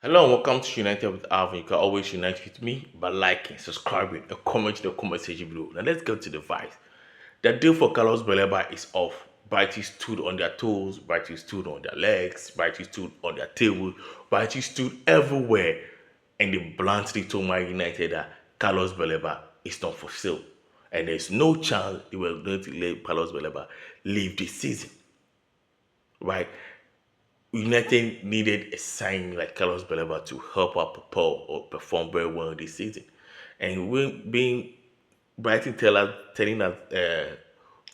Hello and welcome to United with Alvin. You can always unite with me by liking, subscribing, and commenting in the comment section below. Now let's get to the vibes. The deal for Carlos Balaba is off. Brighty stood on their toes, Brighty stood on their legs, Brighty stood on their table, Brighty stood everywhere, and they bluntly told Man United that Carlos Balaba is not for sale. And there's no chance they were going to let Carlos Balaba leave this season. Right? United needed a sign like Carlos Baleba to help out propel or perform very well this season. And when being Brighton telling us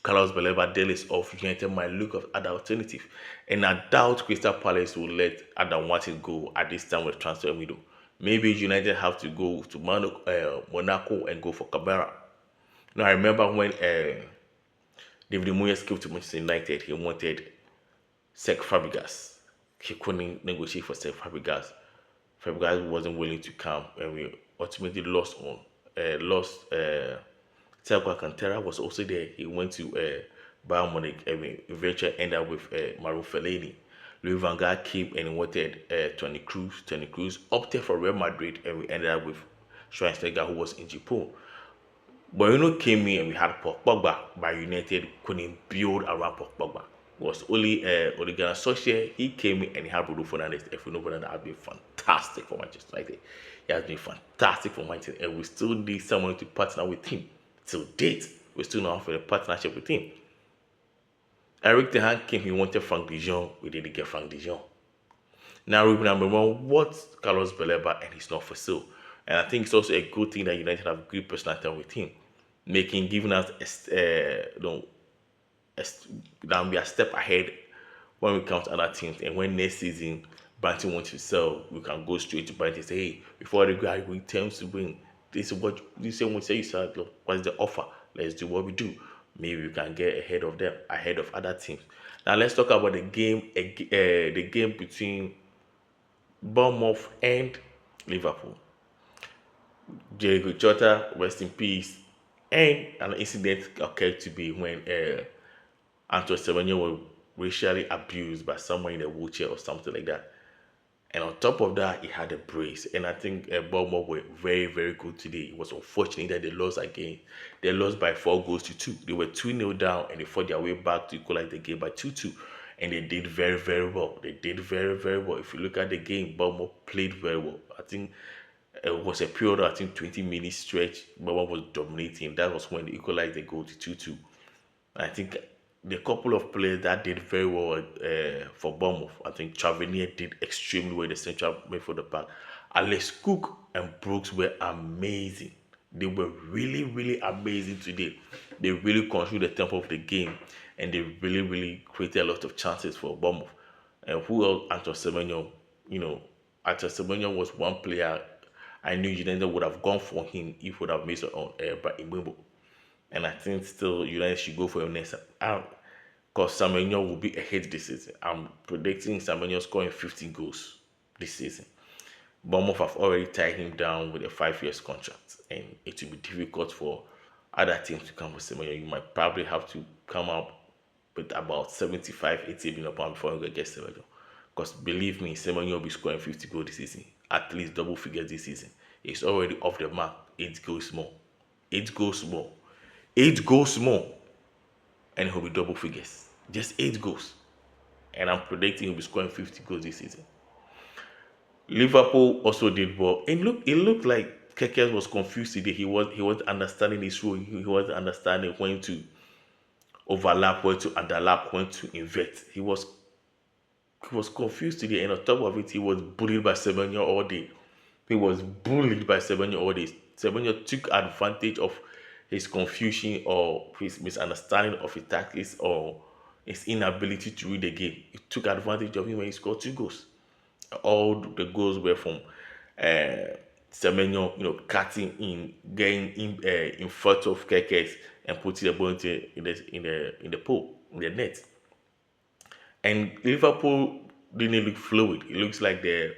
Carlos Baleba deal is off, United might look at other alternative. And I doubt Crystal Palace will let Adam Watkins go at this time with transfer window. Maybe United have to go to Monaco and go for CAMARA. Now I remember when David Moyes came to Manchester United, he wanted Sek Fabregas. He couldn't negotiate for Sek Fabregas. Fabregas wasn't willing to come, and we ultimately lost. Thiago Alcantara was also there. He went to Bayern Munich, and we eventually ended up with Maru Fellaini. Louis van Gaal came and wanted Tony Cruz. Tony Cruz opted for Real Madrid, and we ended up with Schweinsteiger, who was in Japan. But came in and we had Paul Pogba, but United couldn't build around Paul Pogba. It was only Ole Gunnar Solskjaer. He came in and he had Bruno Fernandes. If Bruno Fernandes has been fantastic for Manchester United. He has been fantastic for Manchester, and we still need someone to partner with him. Till date, we still not have a partnership with him. Eric Ten Hag came. He wanted Frank De Jong. We didn't get Frank De Jong. Now, number one, what's Carlos Baleba, and he's not for sale. And I think it's also a good thing that United have good personality with him, giving us that we are a step ahead when we come to other teams. And when next season Brighton wants to sell, we can go straight to Brighton and say, hey, before they go, we tend to bring this is what you say when you say you sell. What's the offer? Let's do what we do. Maybe we can get ahead of them, ahead of other teams. Now let's talk about the game between Bournemouth and Liverpool. Diego Jota, rest in peace. And an incident occurred to be when Antoine Semenyo was racially abused by someone in a wheelchair or something like that. And on top of that, he had a brace. And I think Bournemouth were very, very good today. It was unfortunate that they lost again. They lost by 4 goals to 2. They were 2-0 down and they fought their way back to equalize the game by 2-2. And they did very, very well. They did very, very well. If you look at the game, Bournemouth played very well. I think it was a period of, 20 minutes stretch. Bournemouth was dominating. That was when they equalized the goal to 2-2. I think the couple of players that did very well for Bournemouth, I think Travenier did extremely well in the central midfield pack. Alex Cook and Brooks were amazing. They were really, really amazing today. They really controlled the tempo of the game, and they really, really created a lot of chances for Bournemouth. And who else? Anton Semenyo. Anton Semenyo was one player I knew United would have gone for him if he would have missed on Mbembo. And I think still United should go for him next time. Because Samuel will be ahead this season. I'm predicting Samuel scoring 15 goals this season. Bournemouth have already tied him down with a 5 year contract. And it will be difficult for other teams to come with Samuel. You might probably have to come up with about 75, 80 million pounds before you get Samuel. Because believe me, Samuel will be scoring 50 goals this season. At least double figures this season. It's already off the mark. 8 goals more. 8 goals more. 8 goals more, and he'll be double figures. Just 8 goals. And I'm predicting he'll be scoring 50 goals this season. Liverpool also did well. It looked like Keke was confused today. He wasn't understanding his role. He wasn't understanding when to overlap, when to underlap, when to invert. He was confused today, and on top of it, he was bullied by Semenyo all day. He was bullied by Semenyo all day. Semenyo took advantage of his confusion or his misunderstanding of his tactics or his inability to read the game. He took advantage of him when he scored 2 goals. All the goals were from Semenyo, cutting in, getting in front of Kekes and putting the ball in the pool, in the net. And Liverpool didn't look fluid. It looks like the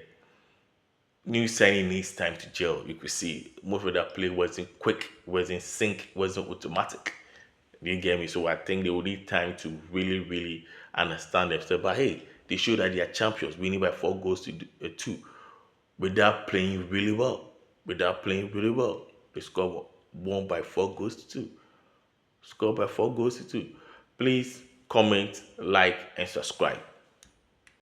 new signing needs time to gel. You could see most of that play wasn't quick, wasn't sync, wasn't automatic. Do you get me? So I think they will need time to really, really understand themselves. But hey, they showed that they are champions, winning by 4 goals to 2. without playing really well. Without playing really well. They scored one by 4 goals to 2. Scored by 4 goals to 2. Please comment, like, and subscribe.